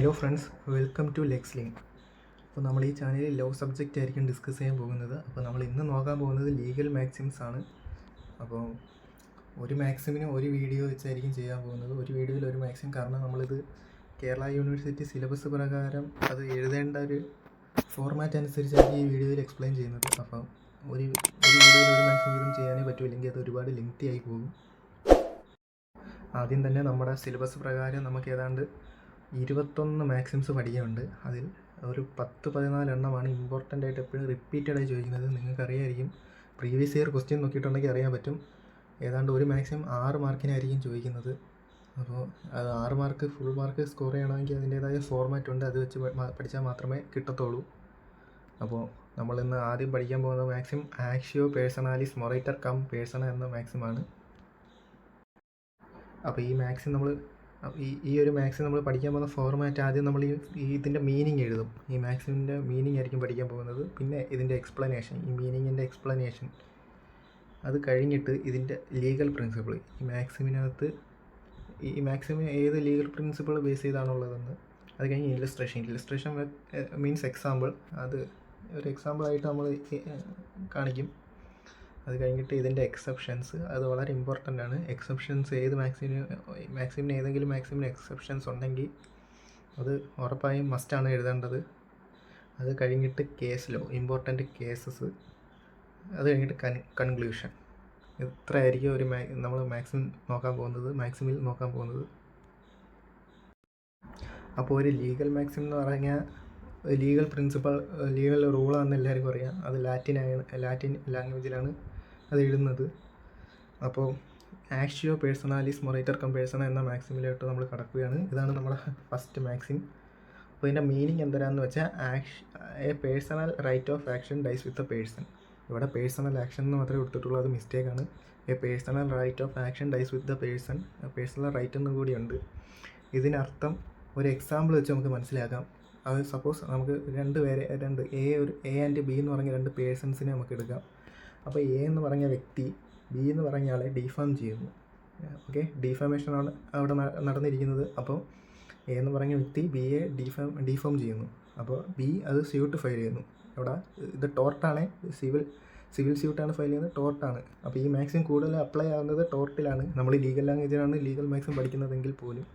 Hello friends, welcome to Lexling. അപ്പോൾ നമ്മൾ ഈ ചാനലിൽ ലോ സബ്ജക്റ്റ് ആയിരിക്കും ഡിസ്കസ് ചെയ്യാൻ പോകുന്നത്. അപ്പോൾ നമ്മൾ ഇന്ന് നോക്കാൻ പോകുന്നത് ലീഗൽ മാക്സിംസ് ആണ്. അപ്പോൾ ഒരു മാക്സിമിന് ഒരു വീഡിയോ വെച്ചായിരിക്കും ചെയ്യാൻ പോകുന്നത്. ഒരു വീഡിയോയിൽ ഒരു മാക്സിം, കാരണം നമ്മളിത് കേരള യൂണിവേഴ്സിറ്റി സിലബസ് പ്രകാരം അത് എഴുതേണ്ട ഒരു ഫോർമാറ്റ് അനുസരിച്ചായിരിക്കും ഈ വീഡിയോയിൽ എക്സ്പ്ലെയിൻ ചെയ്യുന്നത്. അപ്പം ഒരു വീഡിയോയിൽ ഒരു മാക്സിം വീതം ചെയ്യാനേ പറ്റൂ, ഇല്ലെങ്കിൽ അത് ഒരുപാട് ലെങ്തി ആയി പോകും. ആദ്യം തന്നെ നമ്മുടെ സിലബസ് പ്രകാരം നമുക്ക് ഏതാണ്ട് 21 മാക്സിംസ് പഠിക്കാനുണ്ട്. അതിൽ ഒരു 10-14 എണ്ണമാണ് ഇമ്പോർട്ടൻ്റ് ആയിട്ട് എപ്പോഴും റിപ്പീറ്റഡായി ചോദിക്കുന്നത്. നിങ്ങൾക്കറിയായിരിക്കും, പ്രീവിയസ് ഇയർ ക്വസ്റ്റ്യൻ നോക്കിയിട്ടുണ്ടെങ്കിൽ അറിയാൻ പറ്റും. ഏതാണ്ട് ഒരു മാക്സിമം 6 മാർക്കിനായിരിക്കും ചോദിക്കുന്നത്. അപ്പോൾ അത് 6 മാർക്ക് ഫുൾ മാർക്ക് സ്കോർ ചെയ്യണമെങ്കിൽ അതിൻ്റേതായ ഫോർമാറ്റ് ഉണ്ട്, അത് വെച്ച് പഠിച്ചാൽ മാത്രമേ കിട്ടത്തുള്ളൂ. അപ്പോൾ നമ്മളിന്ന് ആദ്യം പഠിക്കാൻ പോകുന്ന മാക്സിം ആക്ഷ്യോ പേഴ്സണാലിസ് മൊറേറ്റർ കം പേഴ്സണ എന്ന മാക്സിമാണ്. അപ്പോൾ ഈ മാക്സിം നമ്മൾ ഈ ഒരു മാക്സിം നമ്മൾ പഠിക്കാൻ പോകുന്ന ഫോർമാറ്റ്, ആദ്യം നമ്മൾ ഇതിൻ്റെ മീനിങ് എഴുതും. ഈ മാക്സിമിൻ്റെ മീനിങ് ആയിരിക്കും പഠിക്കാൻ പോകുന്നത്. പിന്നെ ഇതിൻ്റെ എക്സ്പ്ലനേഷൻ, ഈ മീനിങ്ങിൻ്റെ എക്സ്പ്ലനേഷൻ, അത് കഴിഞ്ഞിട്ട് ഇതിൻ്റെ ലീഗൽ പ്രിൻസിപ്പിൾ, ഈ മാക്സിമിനകത്ത് ഈ മാക്സിമിന് ഏത് ലീഗൽ പ്രിൻസിപ്പിൾ ബേസ് ചെയ്താണുള്ളതെന്ന്, അത് കഴിഞ്ഞ് ഇല്ലസ്ട്രേഷൻ മീൻസ് എക്സാമ്പിൾ, അത് ഒരു എക്സാമ്പിളായിട്ട് നമ്മൾ കാണിക്കും. അത് കഴിഞ്ഞിട്ട് ഇതിൻ്റെ എക്സെപ്ഷൻസ്, അത് വളരെ ഇമ്പോർട്ടൻ്റ് ആണ്. എക്സെപ്ഷൻസ് ഏത് മാക്സിമിന് ഏതെങ്കിലും മാക്സിമിന് എക്സെപ്ഷൻസ് ഉണ്ടെങ്കിൽ അത് ഉറപ്പായും മസ്റ്റാണ് എഴുതേണ്ടത്. അത് കഴിഞ്ഞിട്ട് കേസ് ലോ, ഇമ്പോർട്ടൻ്റ് കേസസ്, അത് കഴിഞ്ഞിട്ട് കൺക്ലൂഷൻ. ഇത്രയായിരിക്കും നമ്മൾ മാക്സിമിൽ നോക്കാൻ പോകുന്നത്. അപ്പോൾ ഒരു ലീഗൽ മാക്സിം എന്ന് പറഞ്ഞാൽ ലീഗൽ പ്രിൻസിപ്പൾ, ലീഗൽ റൂളാണെന്ന് എല്ലാവർക്കും അറിയാം. അത് ലാറ്റിൻ ലാംഗ്വേജിലാണ് അത് എഴുതുന്നത്. അപ്പോൾ ആക്ഷ്യോ പേഴ്സണാലിസ് മൊറേറ്റർ കം പേഴ്സണ എന്ന മാക്സിമിലോട്ട് നമ്മൾ കടക്കുകയാണ്. ഇതാണ് നമ്മുടെ ഫസ്റ്റ് മാക്സിം. അപ്പോൾ ഇതിൻ്റെ മീനിങ് എന്താണെന്ന് വെച്ചാൽ, a personal right of action dies with a person. ഇവിടെ പേഴ്സണൽ ആക്ഷൻ എന്ന് മാത്രമേ കൊടുത്തിട്ടുള്ളൂ, അത് മിസ്റ്റേക്കാണ്. A personal right of action dies with the person, personal right എന്നും കൂടിയുണ്ട്. ഇതിനർത്ഥം ഒരു എക്സാമ്പിൾ വെച്ച് നമുക്ക് മനസ്സിലാക്കാം. അത് സപ്പോസ് നമുക്ക് എ ആൻഡ് ബി എന്ന് പറഞ്ഞ 2 പേഴ്സൺസിനെ നമുക്ക് എടുക്കാം. അപ്പോൾ എ എന്ന് പറഞ്ഞ വ്യക്തി ബി എന്ന് പറഞ്ഞ ആളെ ഡിഫാം ചെയ്യുന്നു. ഓക്കെ, ഡിഫാമേഷനാണ് അവിടെ നടന്നിരിക്കുന്നത്. അപ്പോൾ എ എന്ന് പറഞ്ഞ വ്യക്തി ബിയെ ഡിഫാം ചെയ്യുന്നു. അപ്പോൾ ബി അത് സ്യൂട്ട് ഫയൽ ചെയ്യുന്നു. അവിടെ ഇത് ടോർട്ടാണ്, സിവിൽ സ്യൂട്ടാണ് ഫയൽ ചെയ്യുന്നത്, ടോർട്ടാണ്. അപ്പോൾ ഈ മാക്സിം കൂടുതൽ അപ്ലൈ ആവുന്നത് ടോർട്ടിലാണ്. നമ്മൾ ലീഗൽ ലാംഗ്വേജിലാണ് ലീഗൽ മാക്സിം പഠിക്കുന്നതെങ്കിൽ പോലും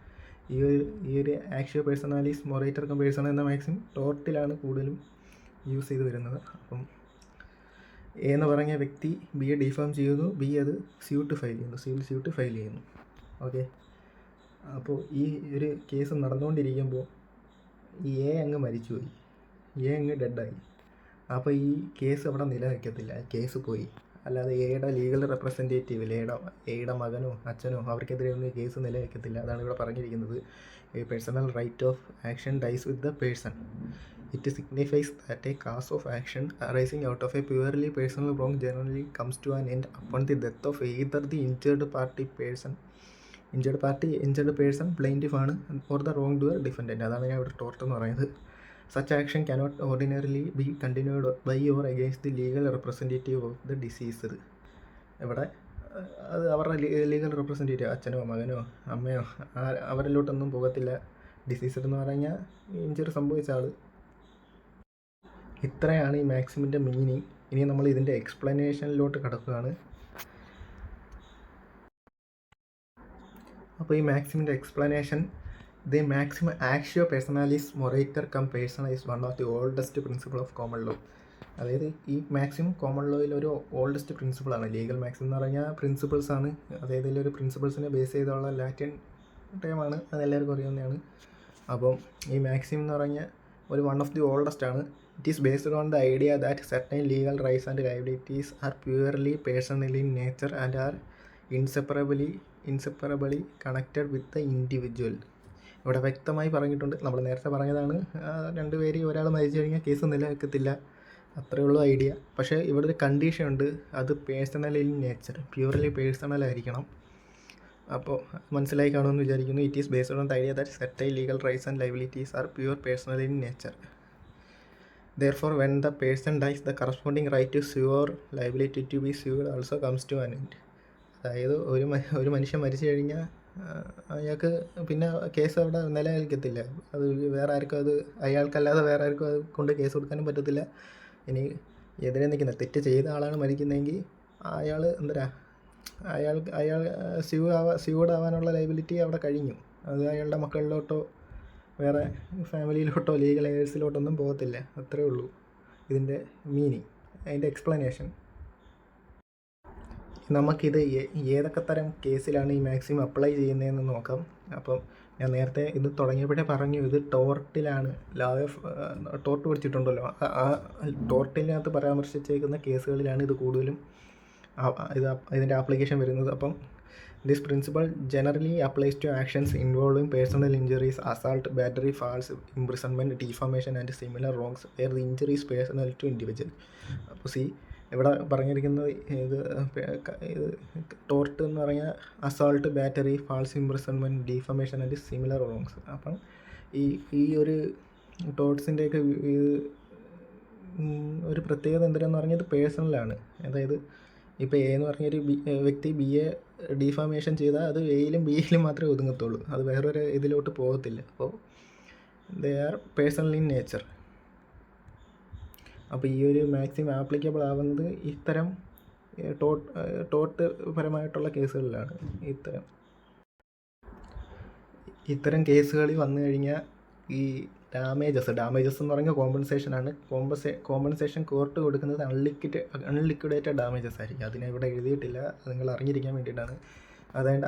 ഈ ഒരു ആക്ഷ്യോ പേഴ്സണാലിസ് മൊറേറ്റർ കം പേഴ്സണ എന്ന മാക്സിം ടോർട്ടിലാണ് കൂടുതലും യൂസ് ചെയ്ത് വരുന്നത്. അപ്പം എ എന്ന് പറഞ്ഞ വ്യക്തി ബിയെ ഡിഫാം ചെയ്യുന്നു, ബി അത് സിവിൽ സ്യൂട്ട് ഫയൽ ചെയ്യുന്നു. ഓക്കെ, അപ്പോൾ ഈ ഒരു കേസ് നടന്നുകൊണ്ടിരിക്കുമ്പോൾ ഈ എ അങ്ങ് മരിച്ചുപോയി, എ അങ്ങ് ഡെഡായി. അപ്പോൾ ഈ കേസ് അവിടെ നിലനിൽക്കത്തില്ല, കേസ് പോയി. അല്ലാതെ എയുടെ ലീഗൽ റെപ്രസെൻറ്റേറ്റീവ്, എയുടെ മകനോ അച്ഛനോ അവർക്കെതിരെ ഒന്നും കേസ് നിലനിൽക്കത്തില്ല. അതാണ് ഇവിടെ പറഞ്ഞിരിക്കുന്നത്. A personal right of action dies with the person. It signifies that a cause of action arising out of a purely personal wrong generally comes to an end upon the death of either the injured person plaintiff ആണ്, or the wrong doer defendant. അതാണ് ഞാൻ ഇവിടെ tort എന്ന് പറയുന്നത്. Such action cannot ordinarily be continued by or against the legal representative of the deceased. ഇവിടെ അത് അവരുടെ legal representative, അച്ഛനോ മകനോ അമ്മയോ അവരിലോട്ടൊന്നും പോകത്തില്ല. ഡിസീസ്ഡ് എന്ന് പറഞ്ഞാൽ ഇഞ്ചറി സംഭവിച്ച ആൾ. ഇത്രയാണ് ഈ മാക്സിമിൻ്റെ മീനിങ്. ഇനി നമ്മൾ ഇതിൻ്റെ എക്സ്പ്ലനേഷനിലോട്ട് കടക്കുകയാണ്. അപ്പോൾ ഈ മാക്സിമിൻ്റെ explanation, The maxim actio personalis morator cum persona is one of the oldest principle of common law. അതായത് ഈ മാക്സിം കോമൺ ലോയിൽ ഒരു ഓൾഡസ്റ്റ് പ്രിൻസിപ്പിളാണ്. ലീഗൽ മാക്സിം എന്ന് പറഞ്ഞാൽ പ്രിൻസിപ്പിൾസ് ആണ്. അതായത് ഇതിലൊരു പ്രിൻസിപ്പിൾസിനെ ബേസ് ചെയ്തുള്ള ലാറ്റിൻ ടൈമാണ്, അതെല്ലാവർക്കും അറിയാവുന്നതാണ്. അപ്പം ഈ മാക്സിം എന്ന് പറഞ്ഞാൽ ഒരു വൺ ഓഫ് ദി ഓൾഡസ്റ്റ് ആണ്. It is based on the idea that certain legal rights and liabilities are purely personal in nature and are inseparably connected with the individual. ഇവിടെ വ്യക്തമായി പറഞ്ഞിട്ടുണ്ട്, നമ്മൾ നേരത്തെ പറഞ്ഞതാണ്, 2 പേര് ഒരാൾ മരിച്ചു കഴിഞ്ഞാൽ കേസ് നിലനിൽക്കത്തില്ല, അത്രയേ ഉള്ളൂ ഐഡിയ. പക്ഷേ ഇവിടെ ഒരു കണ്ടീഷൻ ഉണ്ട്, അത് personal in nature, purely personal ആയിരിക്കണം. അപ്പോൾ മനസ്സിലായി കാണുമെന്ന് വിചാരിക്കുന്നു. It is based on the idea that certain legal rights and liabilities R pure personal in nature. Therefore, when the person dies, the corresponding right to sue or liability to be sued also comes to an end. അതായത് ഒരു മനുഷ്യൻ മരിച്ചു കഴിഞ്ഞാൽ അയാൾക്ക് പിന്നെ case അവിടെ നിലനിൽക്കത്തില്ല. അത് വേറെ ആർക്കും അത് അയാൾക്കല്ലാതെ വേറെ ആർക്കും അത് കൊണ്ട് കേസ് കൊടുക്കാനും പറ്റത്തില്ല. ഇനി എതിരെ നിൽക്കുന്ന തെറ്റ് ചെയ്ത ആളാണ് മരിക്കുന്നതെങ്കിൽ അയാൾ എന്തരാ അയാൾ സ്യൂഡ് ആവാനുള്ള ലയബിലിറ്റി അവിടെ കഴിഞ്ഞു. അത് അയാളുടെ മക്കളിലോട്ടോ വേറെ ഫാമിലിയിലോട്ടോ ലീഗൽ എയേഴ്സിലോട്ടൊന്നും പോകത്തില്ല. അത്രേ ഉള്ളൂ ഇതിൻ്റെ മീനിങ്, അതിൻ്റെ എക്സ്പ്ലനേഷൻ. നമുക്കിത് ഏതൊക്കെ തരം കേസിലാണ് ഈ മാക്സിം അപ്ലൈ ചെയ്യുന്നതെന്ന് നോക്കാം. അപ്പം ഞാൻ നേരത്തെ ഇത് തുടങ്ങിയപ്പോഴേ പറഞ്ഞു, ഇത് ടോർട്ടിലാണ്. ലോ ഓഫ് ടോർട്ട് പഠിച്ചിട്ടുണ്ടല്ലോ, ആ ടോർട്ടിനകത്ത് പരാമർശിച്ചേക്കുന്ന കേസുകളിലാണ് ഇത് കൂടുതലും ഇതിൻ്റെ ആപ്ലിക്കേഷൻ വരുന്നത്. അപ്പം this principle generally applies to actions involving personal injuries, assault, battery, false imprisonment, defamation and similar wrongs where the injuries personal to individual. അപ്പോൾ ഇവിടെ പറഞ്ഞിരിക്കുന്നത് ഇത് ടോർട്ട് എന്ന് പറഞ്ഞാൽ assault, battery, false imprisonment, defamation and similar wrongs. അപ്പം ഈ ഒരു ടോർട്ട്സിൻ്റെയൊക്കെ ഒരു പ്രത്യേകത എന്തിനാന്ന് പറഞ്ഞാൽ ഇത് പേഴ്സണലാണ്. അതായത് ഇപ്പോൾ എ എന്ന് പറഞ്ഞൊരു വ്യക്തി ബി എ ഡിഫാമേഷൻ ചെയ്താൽ അത് എയിലും ബിയിലും മാത്രമേ ഒതുങ്ങത്തുള്ളൂ, അത് വേറൊരു ഇതിലോട്ട് പോകത്തില്ല. അപ്പോൾ they are personal in nature. അപ്പോൾ ഈ ഒരു മാക്സിമം ആപ്ലിക്കബിൾ ആവുന്നത് ഇത്തരം ടോർട്ട് പരമായിട്ടുള്ള കേസുകളിലാണ്. ഇത്തരം കേസുകളിൽ വന്നു കഴിഞ്ഞാൽ ഈ ഡാമേജസ് എന്ന് പറഞ്ഞാൽ കോമ്പൻസേഷനാണ്. കോമ്പൻസേഷൻ കോർട്ട് കൊടുക്കുന്നത് അൺലിക്വിഡേറ്റഡ് ഡാമേജസ് ആയിരിക്കും. അതിനെ ഇവിടെ എഴുതിയിട്ടില്ല, നിങ്ങൾ അറിഞ്ഞിരിക്കാൻ വേണ്ടിയിട്ടാണ്. അതായത്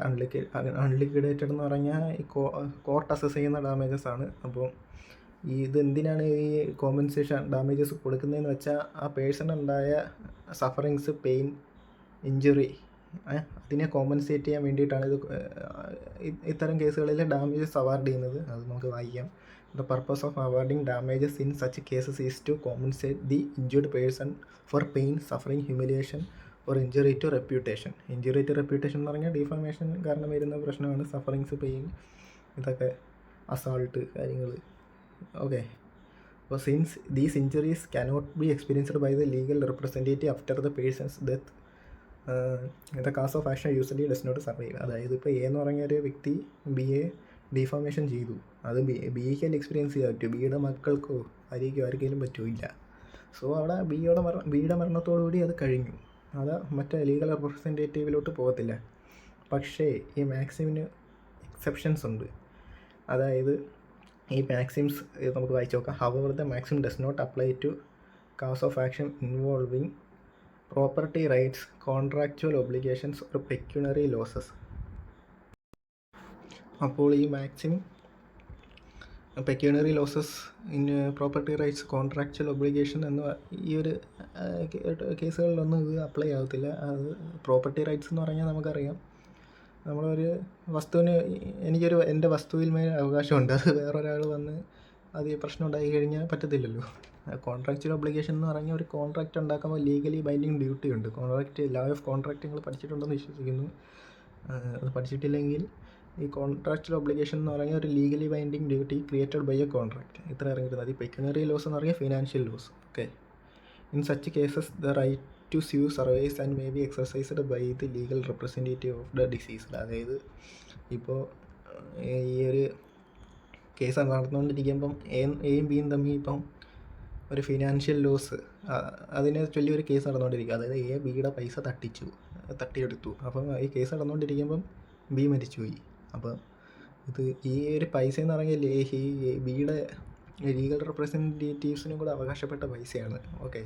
അൺലിക്വിഡേറ്റഡ് എന്ന് പറഞ്ഞാൽ ഈ കോർട്ട് അസസ് ചെയ്യുന്ന ഡാമേജസ് ആണ്. അപ്പോൾ ഇത് എന്തിനാണ് ഈ കോമ്പൻസേഷൻ ഡാമേജസ് കൊടുക്കുന്നതെന്ന് വെച്ചാൽ ആ പേഴ്സണുണ്ടായ സഫറിങ്സ്, പെയിൻ, ഇഞ്ചുറി അതിനെ കോമ്പൻസേറ്റ് ചെയ്യാൻ വേണ്ടിയിട്ടാണ് ഇത് ഇത്തരം കേസുകളിൽ ഡാമേജസ് അവാർഡ് ചെയ്യുന്നത്. അത് നമുക്ക് വായിക്കാം. The purpose of awarding damages in such cases is to compensate the injured person for pain, suffering, humiliation or injury to reputation. Injury to reputation എന്ന് പറഞ്ഞാൽ ഡിഫാമേഷൻ കാരണം വരുന്ന പ്രശ്നമാണ് സഫറിങ്സ്, പെയിൻ, ഇതൊക്കെ അസാൾട്ട് കാര്യങ്ങൾ. Okay, so since these injuries cannot be experienced by the legal representative after the person's death, the cause of action usually does not survive. അതായത് ഇപ്പോൾ A എന്ന് പറഞ്ഞ ഒരു വ്യക്തി ബി എ ഡിഫോമേഷൻ ചെയ്തു, അത് ബിക്ക് എക്സ്പീരിയൻസ് ചെയ്യാൻ പറ്റും, ബിയുടെ മക്കൾക്കോ ആയിരിക്കും ആർക്കെങ്കിലും പറ്റില്ല. സോ അവിടെ ബിയുടെ മരണത്തോടുകൂടി അത് കഴിഞ്ഞു, അത് മറ്റേ ലീഗൽ റെപ്രസെൻറ്റേറ്റീവിലോട്ട് പോകത്തില്ല. പക്ഷേ ഈ മാക്സിമിന് എക്സെപ്ഷൻസ് ഉണ്ട്. അതായത് ഈ മാക്സിംസ് നമുക്ക് വായിച്ചു നോക്കാം. However the maxim does not apply to cause of action involving property rights, contractual obligations or pecuniary losses. അപ്പോൾ ഈ maxim pecuniary losses, in property rights, contractual obligation എന്ന ഈ ഒരു കേസുകളിലൊന്നും ഇത് അപ്ലൈ ആകത്തില്ല. അത് പ്രോപ്പർട്ടി റൈറ്റ്സ് എന്ന് പറഞ്ഞാൽ നമുക്കറിയാം, നമ്മളൊരു വസ്തുവിന് എൻ്റെ വസ്തുവിൽ മേൽ അവകാശമുണ്ട്, അത് വേറൊരാൾ വന്ന് അത് പ്രശ്നം ഉണ്ടായി കഴിഞ്ഞാൽ പറ്റത്തില്ലല്ലോ. കോൺട്രാക്ച്വൽ ഒബ്ലിഗേഷൻ എന്ന് പറഞ്ഞാൽ ഒരു കോൺട്രാക്റ്റ് ഉണ്ടാക്കുമ്പോൾ ലീഗലി ബൈൻഡിങ് ഡ്യൂട്ടി ഉണ്ട്. ലോ ഓഫ് കോൺട്രാക്റ്റ് നിങ്ങൾ പഠിച്ചിട്ടുണ്ടെന്ന് വിശ്വസിക്കുന്നു. അത് പഠിച്ചിട്ടില്ലെങ്കിൽ ഈ കോൺട്രാക്ച്വൽ ഒബ്ലിഗേഷൻ എന്ന് പറഞ്ഞാൽ ഒരു legally binding duty created by a contract, ഇത്ര ഇറങ്ങിയിരുന്നത്. ഈ പെക്യുണറി ലോസ് എന്ന് പറഞ്ഞാൽ financial loss. Okay, in such cases the right to sue survives and may be exercised by the legal representative of the deceased. അതായത് ഇപ്പോൾ ഈ ഒരു case നടന്നുകൊണ്ടിരിക്കുമ്പം എയും ബിയും തമ്മിൽ ഇപ്പം ഒരു ഫിനാൻഷ്യൽ ലോസ് അതിനെ ചൊല്ലി ഒരു കേസ് നടന്നുകൊണ്ടിരിക്കുക. അതായത് എ ബിയുടെ പൈസ തട്ടിയെടുത്തു. അപ്പം ഈ കേസ് നടന്നുകൊണ്ടിരിക്കുമ്പം ബി മരിച്ചുപോയി. അപ്പം ഈ ഒരു പൈസ എന്ന് പറഞ്ഞാൽ ഈ ബിയുടെ ലീഗൽ റെപ്രസെൻറ്റേറ്റീവ്സിനും കൂടെ അവകാശപ്പെട്ട പൈസയാണ്. ഓക്കെ,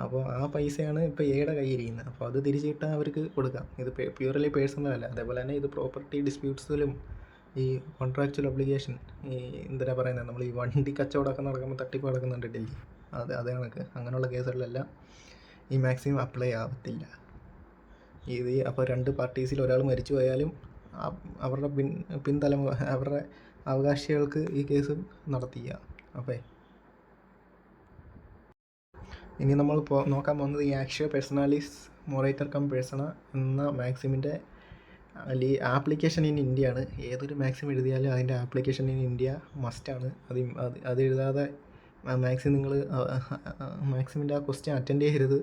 അപ്പോൾ ആ പൈസയാണ് ഇപ്പോൾ എയുടെ കയ്യിലിരിക്കുന്നത്. അപ്പോൾ അത് തിരിച്ച് കിട്ടാൻ അവർക്ക് കൊടുക്കാം. ഇത് പ്യൂർലി പേഴ്സണൽ അല്ല. അതേപോലെ തന്നെ ഇത് പ്രോപ്പർട്ടി ഡിസ്പ്യൂട്ട്സിലും ഈ കോൺട്രാക്ച്വൽ ഒബ്ലിഗേഷൻ, ഈ എന്തിനാ പറയുന്നത്, നമ്മൾ ഈ വണ്ടി കച്ചവടമൊക്കെ നടക്കുമ്പോൾ തട്ടിപ്പ് നടക്കുന്നുണ്ട് ഡൽഹി, അതേ കണക്ക് അങ്ങനെയുള്ള കേസുകളിലെല്ലാം ഈ മാക്സിമം അപ്ലൈ ആവത്തില്ല. ഇത് അപ്പോൾ രണ്ട് പാർട്ടീസിൽ ഒരാൾ മരിച്ചു പോയാലും അവരുടെ അവരുടെ അവകാശികൾക്ക് ഈ കേസ് നടത്തിയ. അപ്പോൾ ഇനി നമ്മൾ നോക്കാൻ പോകുന്നത് ഈ ആക്ഷ്യോ പേഴ്സണാലിസ് മൊറേറ്റർ കം പേഴ്സണ എന്ന മാക്സിമിൻ്റെ ആപ്ലിക്കേഷൻ ഇൻ ഇന്ത്യ ആണ്. ഏതൊരു മാക്സിം എഴുതിയാലും അതിൻ്റെ ആപ്ലിക്കേഷൻ ഇൻ ഇന്ത്യ മസ്റ്റാണ്. അത് എഴുതാതെ മാക്സിം നിങ്ങൾ മാക്സിമിൻ്റെ ആ ക്വസ്റ്റ്യൻ അറ്റൻഡ് ചെയ്യരുത്.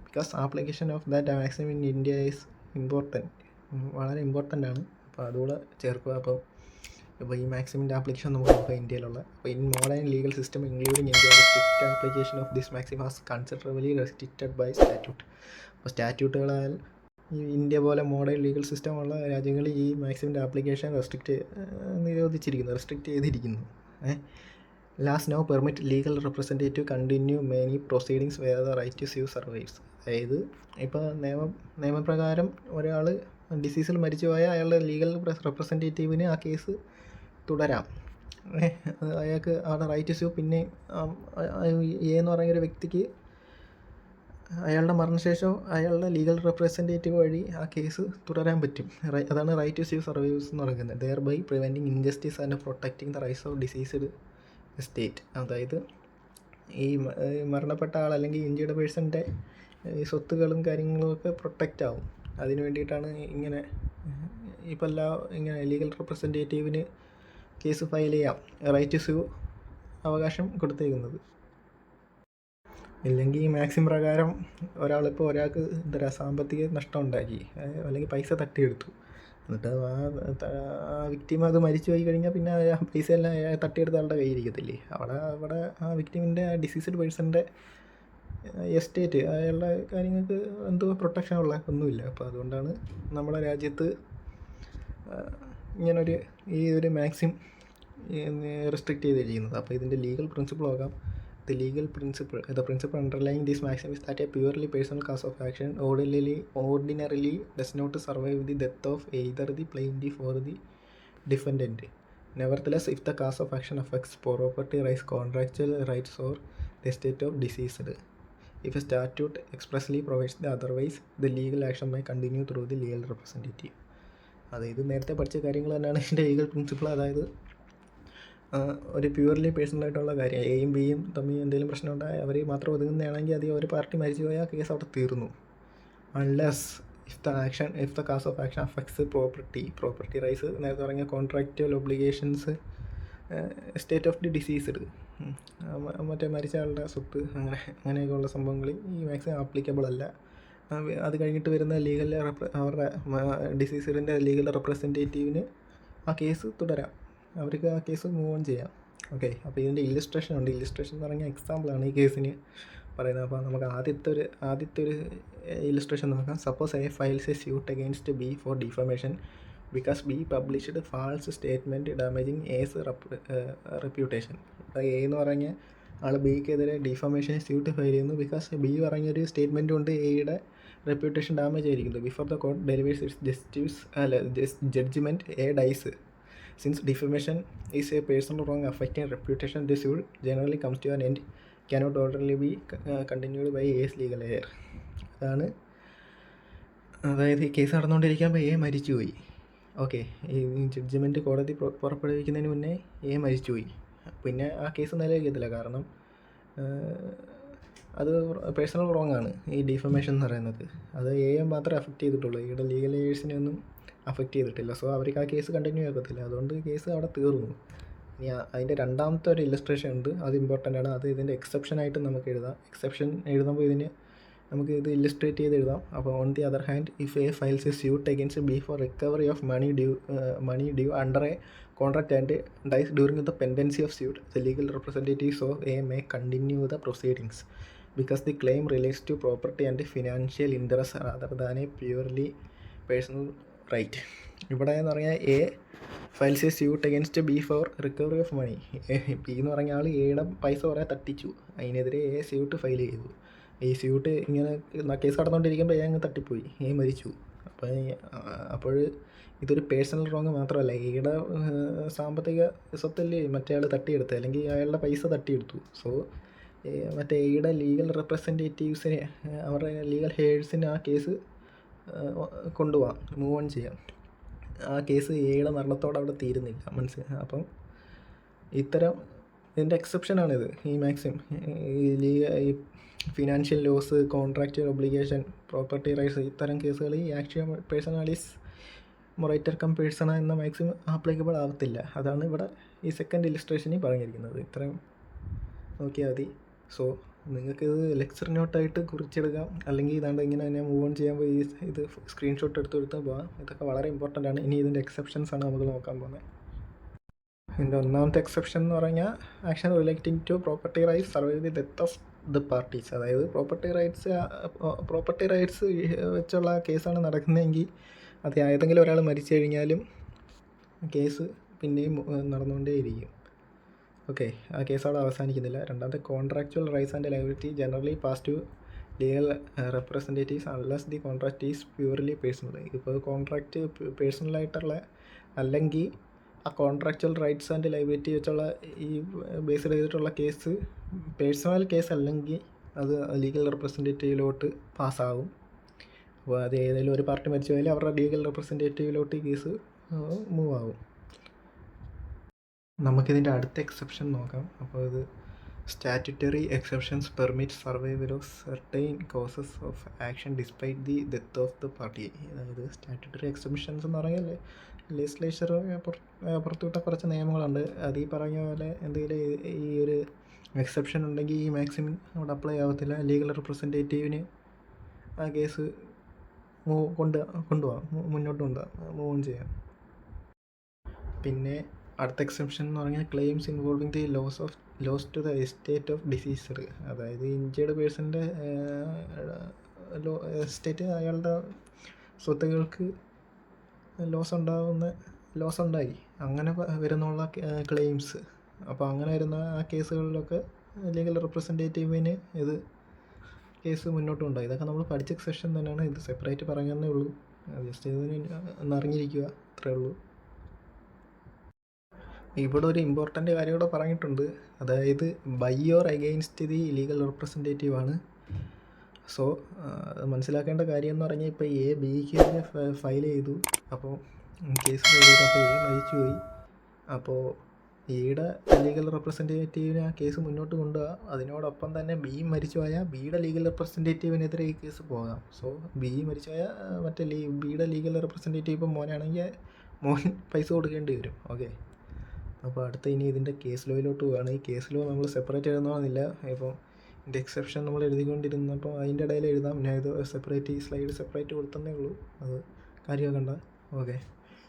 Because application of that Maxim in India is important. വളരെ ഇമ്പോർട്ടൻ്റ് ആണ്. അപ്പോൾ അതുകൂടെ ചേർക്കുക. അപ്പോൾ ഈ മാക്സിമിൻ്റെ ആപ്ലിക്കേഷൻ നമുക്ക് നോക്കാം ഇന്ത്യയിലുള്ള. അപ്പോൾ in modern legal system including ഇന്ത്യയുടെ strict application of this maxim has considerably restricted by statute. അപ്പോൾ സ്റ്റാറ്റ്യൂട്ടുകളാൽ ഈ ഇന്ത്യ പോലെ മോഡേൺ ലീഗൽ സിസ്റ്റമുള്ള രാജ്യങ്ങളിൽ ഈ മാക്സിമിൻ്റെ ആപ്ലിക്കേഷൻ റെസ്ട്രിക്റ്റ് ചെയ്തിരിക്കുന്നു. Last no permit legal representative continue many proceedings where the right to sue survives. അതായത് ഇപ്പോൾ നിയമപ്രകാരം ഒരാൾ ഡിസീസിൽ മരിച്ചു പോയാൽ അയാളുടെ ലീഗൽ റെപ്രസെൻറ്റേറ്റീവിന് ആ കേസ് തുടരാം. അയാൾക്ക് ആളുടെ റൈറ്റ് ടു സ്യൂ. പിന്നെ എന്ന് പറയുന്ന ഒരു വ്യക്തിക്ക് അയാളുടെ മരണശേഷം അയാളുടെ ലീഗൽ റെപ്രസെൻറ്റേറ്റീവ് വഴി ആ കേസ് തുടരാൻ പറ്റും. അതാണ് റൈറ്റ് ടു സ്യൂ സർവൈവ്സ് എന്ന് പറയുന്നത്. Thereby preventing injustice and protecting the rights of deceased state. അതായത് ഈ മരണപ്പെട്ട ആൾ അല്ലെങ്കിൽ ഇഞ്ചേർഡ് പേഴ്സൻ്റെ സ്വത്തുകളും കാര്യങ്ങളുമൊക്കെ പ്രൊട്ടക്റ്റ് ആവും. അതിന് വേണ്ടിയിട്ടാണ് ഇങ്ങനെ ഇപ്പോൾ ഇങ്ങനെ ലീഗൽ റെപ്രസെൻറ്റേറ്റീവിന് കേസ് ഫയൽ ചെയ്യാം, റൈറ്റ് ടു സ്യൂ അവകാശം കൊടുത്തേക്കുന്നത്. ഇല്ലെങ്കിൽ ഈ മാക്സിം പ്രകാരം ഒരാൾക്ക് സാമ്പത്തിക നഷ്ടം ഉണ്ടാക്കി, അല്ലെങ്കിൽ പൈസ തട്ടിയെടുത്തു, എന്നിട്ട് ആ വിക്ടിം അത് മരിച്ചു പോയി കഴിഞ്ഞാൽ പിന്നെ ആ പൈസ എല്ലാം തട്ടിയെടുത്ത ആളുടെ കയ്യിരിക്കത്തില്ലേ. അവിടെ ആ വിക്ടിമിൻ്റെ ഡിസീസ്ഡ് പേഴ്സൻ്റെ എസ്റ്റേറ്റ് അയാളുടെ കാര്യങ്ങൾക്ക് എന്തോ പ്രൊട്ടക്ഷൻ ഉള്ള ഒന്നുമില്ല. അപ്പോൾ അതുകൊണ്ടാണ് നമ്മുടെ രാജ്യത്ത് ഇങ്ങനൊരു ഒരു മാക്സിം റെസ്ട്രിക്റ്റ് ചെയ്തിരിക്കുന്നത്. അപ്പോൾ ഇതിൻ്റെ ലീഗൽ പ്രിൻസിപ്പിൾ നോക്കാം. The principle underlying this maxim is that a purely personal cause of action ordinarily does not survive the death of either the plaintiff or the defendant. Nevertheless, if the cause of action affects property rights, contractual rights, or the state of deceased, if a statute expressly provides the otherwise, the legal action may continue through the legal representative. അതായത് നേരത്തെ പഠിച്ച കാര്യങ്ങൾ തന്നെയാണ് ഇതിൻ്റെ legal principle. അതായത് ഒരു purely പേഴ്സണലായിട്ടുള്ള കാര്യം, എയും ബിയും തമ്മിൽ എന്തെങ്കിലും പ്രശ്നം ഉണ്ടായാൽ അവർ മാത്രം ഒതുങ്ങുന്നതാണെങ്കിൽ അത് ഒരു പാർട്ടി മരിച്ചു പോയാൽ കേസ് അവിടെ തീർന്നു. Unless if the cause of action affects property rights, നേരത്തെ പറഞ്ഞ contractual obligations, state of the deceased, മറ്റേ മരിച്ച ആളുടെ സ്വത്ത്, അങ്ങനെയൊക്കെയുള്ള സംഭവങ്ങളിൽ ഈ മാക്സിമം ആപ്ലിക്കബിൾ അല്ല. അത് കഴിഞ്ഞിട്ട് വരുന്ന അവരുടെ ഡിസീസ്ഡിൻ്റെ ലീഗൽ റെപ്രസെൻറ്റേറ്റീവിന് ആ കേസ് തുടരാം, അവർക്ക് ആ കേസ് മൂവ് ഓൺ ചെയ്യാം. ഓക്കെ, അപ്പോൾ ഇതിൻ്റെ ഇല്ലസ്ട്രേഷൻ ഉണ്ട്. ഇല്ലസ്ട്രേഷൻ എന്ന് പറഞ്ഞാൽ എക്സാമ്പിളാണ് ഈ കേസിന് പറയുന്നത്. അപ്പോൾ നമുക്ക് ആദ്യത്തെ ഒരു ഇല്ലസ്ട്രേഷൻ നോക്കാം. Suppose A files a suit against B for defamation because B published false statement damaging A's reputation. അപ്പോൾ എ എന്ന് പറഞ്ഞ ആൾ ബിക്കെതിരെ ഡിഫമേഷൻ സ്യൂട്ട് ഫയൽ ചെയ്യുന്നു. ബിക്കോസ് ബി പറഞ്ഞൊരു സ്റ്റേറ്റ്മെൻറ്റ് കൊണ്ട് എയുടെ റെപ്യൂട്ടേഷൻ ഡാമേജ് ആയിരിക്കുന്നു. Before the court delivers its judgment A dies. Since defamation is a personal wrong affecting reputation, the suit generally comes to an end, cannot orderly be continued by A's legal heir. അതായത് ഈ case നടന്നുകൊണ്ടിരിക്കുമ്പോൾ A മരിച്ചുപോയി. Okay, ഈ judgement കോടതി പുറപ്പെടുവിക്കുന്നതിന് മുന്നേ A മരിച്ചുപോയി. പിന്നെ ആ കേസ് നിലനിൽക്കത്തില്ല, കാരണം അത് പേഴ്സണൽ റോങ് ആണ് ഈ ഡിഫമേഷൻ എന്ന് പറയുന്നത്. അത് എയെ മാത്രമേ അഫക്റ്റ് ചെയ്തിട്ടുള്ളൂ, ഈയുടെ ലീഗൽ എയേഴ്സിനെ ഒന്നും അഫക്റ്റ് ചെയ്തിട്ടില്ല. സോ അവർക്ക് ആ കേസ് കണ്ടിന്യൂ ആക്കത്തില്ല, അതുകൊണ്ട് കേസ് അവിടെ തീർന്നു. ഇനി അതിൻ്റെ രണ്ടാമത്തെ ഒരു ഇല്ലസ്ട്രേഷൻ ഉണ്ട്, അത് ഇമ്പോർട്ടൻ്റ് ആണ്. അത് ഇതിൻ്റെ എക്സെപ്ഷനായിട്ട് നമുക്ക് എഴുതാം. എക്സെപ്ഷൻ എഴുതുമ്പോൾ നമുക്ക് ഇത് ഇല്ലസ്ട്രേറ്റ് ചെയ്ത് എഴുതാം. അപ്പോൾ on the other hand, if A files a suit against B for recovery of money due under a contract and dies during the pendency of suit, the legal representatives of A may continue the proceedings because the claim relates to property and financial interest rather than a purely personal right. ഇവിടെ എന്ന് പറഞ്ഞാൽ A files a suit against B for recovery of money. B എന്ന് പറഞ്ഞ ആൾ എയുടെ പൈസ കുറേ തട്ടിച്ചു, അതിനെതിരെ A suit file ചെയ്തു. ഈ സ്യൂട്ട് ഇങ്ങനെ കേസ് നടന്നുകൊണ്ടിരിക്കുമ്പോൾ എ അങ്ങ് തട്ടിപ്പോയി, എ മരിച്ചു. അപ്പോൾ ഇതൊരു പേഴ്സണൽ റോങ് മാത്രമല്ല, എയുടെ സാമ്പത്തിക സ്വത്തല്ലേ മറ്റേ ആൾ തട്ടിയെടുത്തത്, അല്ലെങ്കിൽ അയാളുടെ പൈസ തട്ടിയെടുത്തു. സോ മറ്റേ എയുടെ ലീഗൽ റെപ്രസെൻറ്റേറ്റീവ്സിനെ, അവരുടെ ലീഗൽ ഹെയർസിന് ആ കേസ് കൊണ്ടുപോകാം, മൂവ് ഓൺ ചെയ്യാം. ആ കേസ് എയുടെ മരണത്തോടെ അവിടെ തീരുന്നില്ല, മനസ്സിലായി. അപ്പം ഇതിൻ്റെ എക്സെപ്ഷനാണിത്, ഈ മാക്സിം. ഈ financial loss, contractual obligation, property rights, ഇത്തരം കേസുകൾ ഈ ആക്ച്വൽ പേഴ്സണാലിസ് മൊറൈറ്റർ കം പേഴ്സണ എന്ന മാക്സിമം ആപ്ലിക്കബിൾ ആവത്തില്ല. അതാണ് ഇവിടെ ഈ സെക്കൻഡ് ഇല്ലസ്ട്രേഷനിൽ പറഞ്ഞിരിക്കുന്നത്. ഇത്രയും നോക്കിയാൽ മതി. സോ നിങ്ങൾക്ക് ഇത് ലെക്ചർ നോട്ടായിട്ട് കുറിച്ചെടുക്കാം, അല്ലെങ്കിൽ ഇതാണ്ട് ഇങ്ങനെ ഞാൻ മൂവ് ഓൺ ചെയ്യാൻ പോയി ഇത് സ്ക്രീൻഷോട്ട് എടുത്ത് പോകാം. ഇതൊക്കെ വളരെ ഇമ്പോർട്ടൻ്റ് ആണ്. ഇനി ഇതിൻ്റെ എക്സെപ്ഷൻസ് ആണ് നമുക്ക് നോക്കാൻ പോകുന്നത്. ഇതിൻ്റെ ഒന്നാമത്തെ എക്സെപ്ഷൻ എന്ന് പറഞ്ഞാൽ action relating to property rights survive the death of the parties. അതായത് പ്രോപ്പർട്ടി റൈറ്റ്സ് വെച്ചുള്ള കേസാണ് നടക്കുന്നതെങ്കിൽ അത് ഏതെങ്കിലും ഒരാൾ മരിച്ചു കഴിഞ്ഞാലും കേസ് പിന്നെയും നടന്നുകൊണ്ടേയിരിക്കും. ഓക്കെ, ആ കേസ് അവിടെ അവസാനിക്കുന്നില്ല. രണ്ടാമത്തെ contractual rights and liability generally pass to legal representatives unless the contract is purely personal. ഇപ്പോൾ കോൺട്രാക്റ്റ് പേഴ്സണലായിട്ടുള്ള അല്ലെങ്കിൽ ആ കോൺട്രാക്ച്വൽ റൈറ്റ്സ് ആൻഡ് ലയബിലിറ്റി വെച്ചുള്ള ഈ ബേസ്ഡ് ചെയ്തിട്ടുള്ള കേസ് പേഴ്സണൽ കേസ് അല്ലെങ്കിൽ അത് ലീഗൽ റെപ്രസെൻറ്റേറ്റീവിലോട്ട് പാസ്സാകും. അപ്പോൾ അത് ഏതെങ്കിലും ഒരു പാർട്ടി മരിച്ചു പോയാൽ അവരുടെ ലീഗൽ റെപ്രസെൻറ്റേറ്റീവിലോട്ട് ഈ കേസ് മൂവ് ആകും. നമുക്കിതിൻ്റെ അടുത്ത എക്സെപ്ഷൻ നോക്കാം. അപ്പോൾ ഇത് statutory exceptions permit survival of certain causes of action despite the death of the party. അതായത് സ്റ്റാറ്റ്യൂട്ടറി എക്സെപ്ഷൻസ് എന്ന് പറഞ്ഞാൽ ലെജിസ്ലേച്ചർ പുറത്തുവിട്ട കുറച്ച് നിയമങ്ങളുണ്ട്. അത് ഈ പറഞ്ഞ പോലെ എന്തെങ്കിലും ഈ ഒരു എക്സെപ്ഷൻ ഉണ്ടെങ്കിൽ ഈ മാക്സിമം അവിടെ അപ്ലൈ ആവത്തില്ല. ലീഗൽ റെപ്രസെൻറ്റേറ്റീവിന് ആ കേസ് കൊണ്ടുപോകാം, മുന്നോട്ട് മൂവ് ഓൺ ചെയ്യാം. പിന്നെ അടുത്ത എക്സെപ്ഷൻ എന്ന് പറഞ്ഞാൽ claims involving the loss to the estate of deceased. അതായത് ഇഞ്ചേർഡ് പേഴ്സൻ്റെ എസ്റ്റേറ്റ്, അയാളുടെ സ്വത്തുകൾക്ക് ലോസ് ഉണ്ടായി അങ്ങനെ വരുന്നുള്ള ക്ലെയിംസ്. അപ്പോൾ അങ്ങനെ വരുന്ന ആ കേസുകളിലൊക്കെ ലീഗൽ റെപ്രസെൻറ്റേറ്റീവിന് ഇത് കേസ് മുന്നോട്ട് കൊണ്ടുപോയി. ഇതൊക്കെ നമ്മൾ പഠിച്ച സെഷൻ തന്നെയാണ്. ഇത് സെപ്പറേറ്റ് പറഞ്ഞതേ ഉള്ളൂ. ജസ്റ്റ് ഇതിന് ഒന്ന് അറിഞ്ഞിരിക്കുക, അത്രേ ഉള്ളൂ. ഇവിടെ ഒരു ഇമ്പോർട്ടൻ്റ് കാര്യം കൂടെ പറഞ്ഞിട്ടുണ്ട്. അതായത് by or against the legal representative ആണ്. സോ മനസ്സിലാക്കേണ്ട കാര്യം എന്ന് പറഞ്ഞാൽ ഇപ്പോൾ എ ബിക്ക് ഫയൽ ചെയ്തു. അപ്പോൾ കേസ് ഫയൽ ചെയ്തപ്പോൾ എ മരിച്ചുപോയി. അപ്പോൾ എയുടെ ലീഗൽ റെപ്രസെൻറ്റേറ്റീവിന് ആ കേസ് മുന്നോട്ട് കൊണ്ടുപോകാം. അതിനോടൊപ്പം തന്നെ ബി മരിച്ചു പോയാൽ ബിയുടെ ലീഗൽ റെപ്രസെൻറ്റേറ്റീവിനെതിരെ ഈ കേസ് പോകാം. സോ ബി മരിച്ചു പോയാൽ മറ്റേ ബിയുടെ ലീഗൽ റെപ്രസെൻറ്റേറ്റീവ് ഇപ്പം മോനാണെങ്കിൽ മോൻ പൈസ കൊടുക്കേണ്ടി വരും. ഓക്കെ, അപ്പോൾ അടുത്ത ഇനി ഇതിൻ്റെ കേസ് ലോയിലോട്ട് പോവുകയാണ്. ഈ കേസ് ലോ നമ്മൾ സെപ്പറേറ്റ് എഴുതണമെന്നില്ല. ഇപ്പോൾ ഇതിൻ്റെ എക്സെപ്ഷൻ നമ്മൾ എഴുതിക്കൊണ്ടിരുന്നപ്പോൾ അതിൻ്റെ ഇടയിൽ എഴുതാം. ഞാൻ ഇത് സെപ്പറേറ്റ് ഈ സ്ലൈഡ് സെപ്പറേറ്റ് കൊടുത്തതേ ഉള്ളൂ, അത് കാര്യമാക്കണ്ട. ഓക്കെ,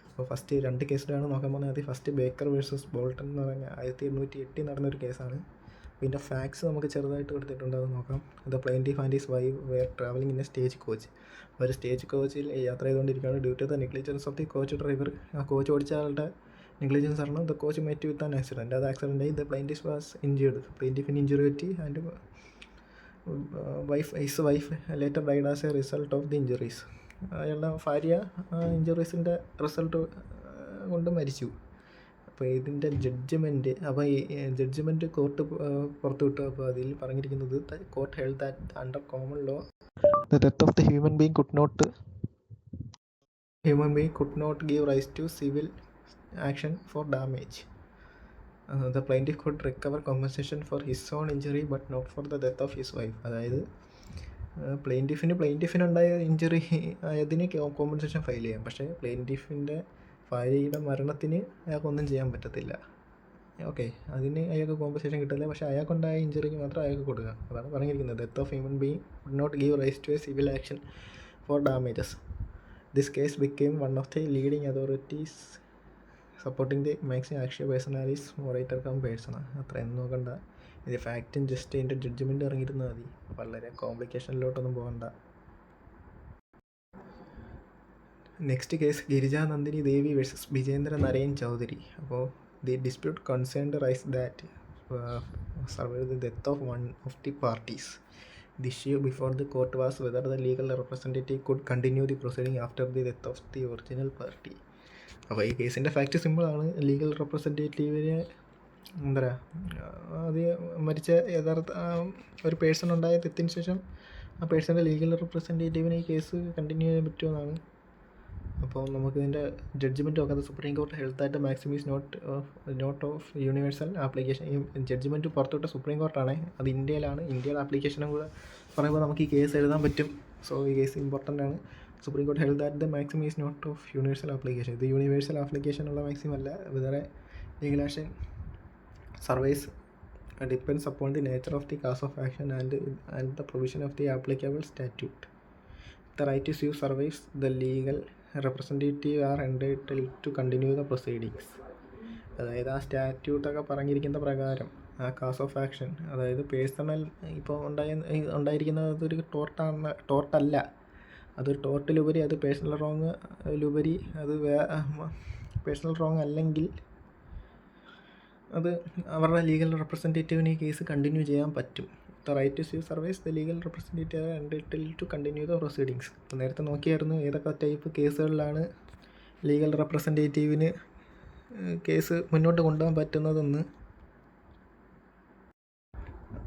അപ്പോൾ ഫസ്റ്റ് 2 കേസിലാണ് നോക്കാൻ പോകുന്നത്. അത് ഫസ്റ്റ് ബേക്കർ വേഴ്സസ് ബോൾട്ടൺ എന്ന് പറഞ്ഞാൽ 1808 നടന്നൊരു കേസാണ്. ഇതിൻ്റെ ഫാക്ട്സ് നമുക്ക് ചെറുതായിട്ട് കൊടുത്തിട്ടുണ്ട്, അത് നോക്കാം. The plaintiff and his wife were travelling in a stage coach. ഒരു സ്റ്റേജ് കോച്ചിൽ യാത്ര ചെയ്തുകൊണ്ടിരിക്കുകയാണ്. Due to the negligence of the coach driver, ആ കോച്ച് ഓടിച്ച ആളുടെ നെഗ്ലിജൻസ് ആണ് the coach met with an accident. അത് ആക്സിഡൻ്റ് ആയി. The plaintiff was injured. പ്ലെയിൻറ്റിഫിന് ഇഞ്ചുറി പറ്റി. And his wife later died as a result of the injuries. അയാളുടെ ഭാര്യ ഇഞ്ചുറീസിൻ്റെ റിസൾട്ട് കൊണ്ട് മരിച്ചു. അപ്പോൾ ഇതിൻ്റെ ജഡ്ജ്മെൻറ്റ്, അപ്പോൾ ഈ ജഡ്ജ്മെൻറ്റ് കോർട്ട് പുറത്തുവിട്ടു. അപ്പോൾ അതിൽ പറഞ്ഞിരിക്കുന്നത് court held that under common law the death of the human being could not give rise to civil action for damage. The plaintiff could recover compensation for his own injury but not for the death of his wife. അതായത് പ്ലെയിൻറ്റിഫിനുണ്ടായ injury ആയതിന് compensation file ചെയ്യാം. പക്ഷേ പ്ലെയിൻറ്റിഫിൻ്റെ ഭാര്യയുടെ മരണത്തിന് അയാൾക്കൊന്നും ചെയ്യാൻ പറ്റത്തില്ല. Okay, അതിന് അയാൾക്ക് കോമ്പൻസേഷൻ കിട്ടില്ല. പക്ഷേ അയാൾക്കുണ്ടായ ഇഞ്ചുറിക്ക് മാത്രം അയാൾക്ക് കൊടുക്കുക. അതാണ് പറഞ്ഞിരിക്കുന്നത്. Death of human being would not give rise to a civil action for damages. This case became one of the leading authorities supporting the maximum action personalis moritur cum persona. അത്രയൊന്നും നോക്കണ്ട. ഇത് ഫാക്റ്റും ജസ്റ്റ് അതിൻ്റെ judgement ഇറങ്ങിയിരുന്നാൽ മതി. വളരെ കോംപ്ലിക്കേഷനിലോട്ടൊന്നും പോകണ്ട. Next case Girija Nandini Devi versus Vijendra Narayan Chaudhary. അപ്പോൾ the dispute concerned rise that survive the death of one of the parties. The issue before the court was whether the legal representative could continue the proceeding after the death of the original party. അപ്പോൾ ഈ കേസിൻ്റെ fact സിമ്പിളാണ്. Legal റെപ്രസെൻറ്റേറ്റീവിന് എന്താ പറയുക, അത് മരിച്ച യഥാർത്ഥ ഒരു പേഴ്സൺ ഉണ്ടായ തെറ്റിന് ശേഷം ആ പേഴ്സൻ്റെ ലീഗൽ റെപ്രസെൻറ്റേറ്റീവിന് ഈ കേസ് കണ്ടിന്യൂ ചെയ്യാൻ പറ്റുമെന്നാണ്. അപ്പോൾ നമുക്കിതിൻ്റെ ജഡ്ജ്മെൻറ്റ് നോക്കാം. Supreme court held that maxim is not of universal application. ഈ ജഡ്ജ്മെൻറ്റ് പുറത്തോട്ട് സുപ്രീം കോർട്ടാണ്, അത് ഇന്ത്യയിലാണ്. ഇന്ത്യയുടെ ആപ്ലിക്കേഷനും കൂടെ പറയുമ്പോൾ നമുക്ക് ഈ കേസ് എഴുതാൻ പറ്റും. സോ ഈ കേസ് ഇമ്പോർട്ടൻ്റ് ആണ്. Supreme court held that the maxim is not of universal application. ഇത് യൂണിവേഴ്സൽ ആപ്ലിക്കേഷൻ ഉള്ള മാക്സിം അല്ല. വേറെ legal action survives depends upon the nature of the cause of action and the provision of the applicable statute. The right to sue survives. The legal representative are entitled to continue the proceedings. അതായത് ആ സ്റ്റാറ്റ്യൂട്ടൊക്കെ പറഞ്ഞിരിക്കുന്ന പ്രകാരം ആ കാസ് of action, അതായത് personal ഇപ്പോൾ ഉണ്ടായിരിക്കുന്നത് അതൊരു ടോർട്ടല്ല, അതൊരു ടോർട്ടിലുപരി അത് പേഴ്സണൽ റോങ്ങിലുപരി അത് പേഴ്സണൽ റോങ് അല്ലെങ്കിൽ അത് അവരുടെ ലീഗൽ റെപ്രസെൻറ്റേറ്റീവിന് ഈ കേസ് കണ്ടിന്യൂ ചെയ്യാൻ പറ്റും. The right to sue survives. The legal representative entitled to continue the proceedings. അപ്പോൾ നേരത്തെ നോക്കിയായിരുന്നു ഏതൊക്കെ ടൈപ്പ് കേസുകളിലാണ് ലീഗൽ റെപ്രസെൻറ്റേറ്റീവിന് കേസ് മുന്നോട്ട് കൊണ്ടുപോകാൻ പറ്റുന്നതെന്ന്.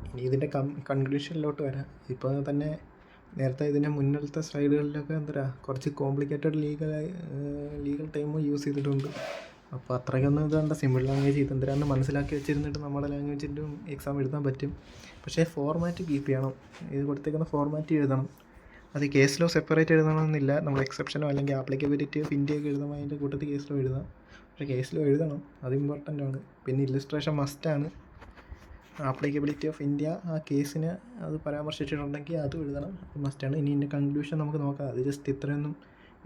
ഇനി ഇതിൻ്റെ കൺക്ലൂഷനിലോട്ട് വരാം. ഇപ്പോൾ തന്നെ നേരത്തെ ഇതിൻ്റെ മുന്നിലത്തെ സ്ലൈഡുകളിലൊക്കെ കുറച്ച് കോംപ്ലിക്കേറ്റഡ് ലീഗൽ ടൈം യൂസ് ചെയ്തിട്ടുണ്ട്. അപ്പോൾ അത്രയ്ക്കൊന്നും ഇതെന്താ സിമ്പിൾ ലാംഗ്വേജ് ഇതെന്തിനാന്ന് മനസ്സിലാക്കി വെച്ചിരുന്നിട്ട് നമ്മുടെ ലാംഗ്വേജിൻ്റെ എക്സാം എഴുതാൻ പറ്റും. പക്ഷേ ഫോർമാറ്റ് കീപ്പ് ചെയ്യണം. ഇത് കൊടുത്തേക്കുന്ന ഫോർമാറ്റ് എഴുതണം. അത് കേസ് ലോ സെപ്പറേറ്റ് എഴുതണമെന്നില്ല. നമ്മൾ എക്സെപ്ഷനോ അല്ലെങ്കിൽ ആപ്ലിക്കബിലിറ്റി ഓഫ് ഇന്ത്യയൊക്കെ എഴുതുമ്പോൾ അതിൻ്റെ കൂട്ടത്തിൽ കേസ് ലോ എഴുതാം. പക്ഷേ കേസ് ലോ എഴുതണം, അത് ഇമ്പോർട്ടൻ്റ് ആണ്. പിന്നെ ഇല്ലസ്ട്രേഷൻ മസ്റ്റാണ്. ആപ്ലിക്കബിലിറ്റി ഓഫ് ഇന്ത്യ ആ കേസിന് അത് പരാമർശിച്ചിട്ടുണ്ടെങ്കിൽ അതും എഴുതണം, അത് മസ്റ്റാണ്. ഇനി ഇതിൻ്റെ കൺക്ലൂഷൻ നമുക്ക് നോക്കാം. അത് ജസ്റ്റ് ഇത്രയൊന്നും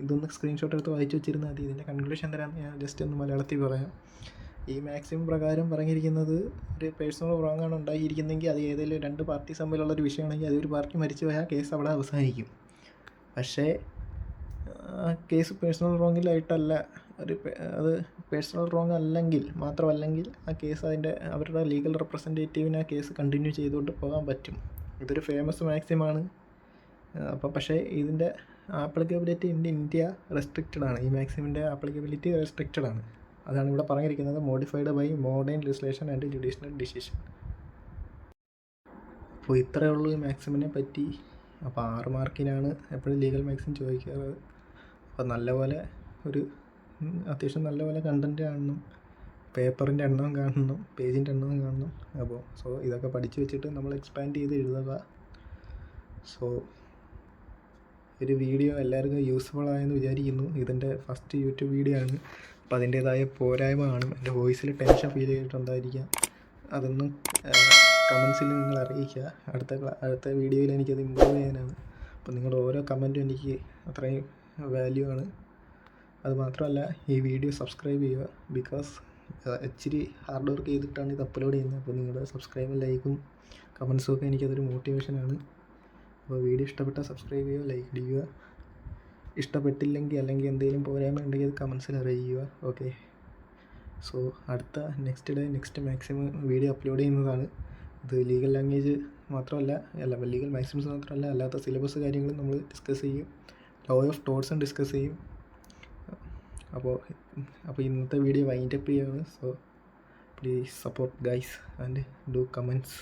ഇതൊന്ന് സ്ക്രീൻഷോട്ട് എടുത്ത് വായിച്ചു വെച്ചിരുന്നാൽ മതി. ഇതിൻ്റെ കൺക്ലൂഷൻ തരാമെന്ന് ഞാൻ ജസ്റ്റ് ഒന്ന് മലയാളത്തിൽ പറയാം. ഈ മാക്സിമം പ്രകാരം പറഞ്ഞിരിക്കുന്നത് ഒരു പേഴ്സണൽ റോങ് ആണ് ഉണ്ടായിരിക്കുന്നതെങ്കിൽ അത് ഏതെങ്കിലും രണ്ട് പാർട്ടീസ് തമ്മിലുള്ളൊരു വിഷയമാണെങ്കിൽ അതൊരു പാർട്ടി മരിച്ചു പോയാൽ കേസ് അവിടെ അവസാനിക്കും. പക്ഷേ കേസ് പേഴ്സണൽ റോങ്ങിലായിട്ടല്ല, അത് പേഴ്സണൽ റോങ് അല്ലെങ്കിൽ മാത്രമല്ലെങ്കിൽ ആ കേസ് അവരുടെ ലീഗൽ റെപ്രസെൻറ്റേറ്റീവിന് ആ കേസ് കണ്ടിന്യൂ ചെയ്തുകൊണ്ട് പോകാൻ പറ്റും. ഇതൊരു ഫേമസ് മാക്സിമാണ്. അപ്പോൾ പക്ഷേ ഇതിൻ്റെ ആപ്ലിക്കബിലിറ്റി ഇന്ത്യ റെസ്ട്രിക്റ്റഡ് ആണ്. ഈ മാക്സിമിൻ്റെ ആപ്ലിക്കബിലിറ്റി റെസ്ട്രിക്റ്റഡ് ആണ്. അതാണ് ഇവിടെ പറഞ്ഞിരിക്കുന്നത്. Modified by modern legislation and judicial decision. അപ്പോൾ ഇത്രയേ ഉള്ളൂ ഈ മാക്സിമിനെ പറ്റി. അപ്പോൾ 6 മാർക്കിനാണ് എപ്പോഴും ലീഗൽ മാക്സിം ചോദിക്കാറ്. അപ്പോൾ നല്ലപോലെ അത്യാവശ്യം നല്ലപോലെ കണ്ടൻറ്റ് കാണണം, പേപ്പറിൻ്റെ എണ്ണവും കാണണം, പേജിൻ്റെ എണ്ണവും കാണണം. അപ്പോൾ ഇതൊക്കെ പഠിച്ചു വെച്ചിട്ട് നമ്മൾ എക്സ്പാൻഡ് ചെയ്ത് എഴുതുക. ഒരു വീഡിയോ എല്ലാവർക്കും യൂസ്ഫുൾ ആയെന്ന് വിചാരിക്കുന്നു. ഇതിൻ്റെ ഫസ്റ്റ് യൂട്യൂബ് വീഡിയോ ആണ്. അപ്പോൾ അതിൻ്റേതായ പോരായ്മ കാണും. എൻ്റെ വോയിസിൽ ടെൻഷൻ ഫീൽ ചെയ്തിട്ടുണ്ടായിരിക്കാം. അതൊന്നും കമൻസിൽ നിങ്ങൾ അറിയിക്കുക. അടുത്ത വീഡിയോയിൽ എനിക്കത് ഇമ്പ്രൂവ് ചെയ്യാനാണ്. അപ്പോൾ നിങ്ങളുടെ ഓരോ കമൻറ്റും എനിക്ക് അത്രയും വാല്യൂ ആണ്. അതുമാത്രമല്ല ഈ വീഡിയോ സബ്സ്ക്രൈബ് ചെയ്യുക. ബിക്കോസ് ഇച്ചിരി ഹാർഡ് വർക്ക് ചെയ്തിട്ടാണ് ഇത് അപ്ലോഡ് ചെയ്യുന്നത്. അപ്പോൾ നിങ്ങളുടെ സബ്സ്ക്രൈബും ലൈക്കും കമൻസും ഒക്കെ എനിക്കതൊരു മോട്ടിവേഷനാണ്. അപ്പോൾ വീഡിയോ ഇഷ്ടപ്പെട്ടാൽ സബ്സ്ക്രൈബ് ചെയ്യുക, ലൈക്ക് ചെയ്യുക. ഇഷ്ടപ്പെട്ടില്ലെങ്കിൽ അല്ലെങ്കിൽ എന്തെങ്കിലും പോരായ്മ ഉണ്ടെങ്കിൽ അത് കമൻസിൽ അറിയിക്കുക. ഓക്കെ. അടുത്ത നെക്സ്റ്റ് മാക്സിമം വീഡിയോ അപ്ലോഡ് ചെയ്യുന്നതാണ്. ഇത് ലീഗൽ ലാംഗ്വേജ് മാത്രമല്ല, ലീഗൽ മാക്സിംസ് മാത്രമല്ല, അല്ലാത്ത സിലബസ് കാര്യങ്ങളും നമ്മൾ ഡിസ്കസ് ചെയ്യും. ലോ ഓഫ് ടോർട്ട്സും ഡിസ്കസ് ചെയ്യും. അപ്പോൾ ഇന്നത്തെ വീഡിയോ വൈൻഡപ്പ് ചെയ്യുകയാണ്. Please support guys and do comments.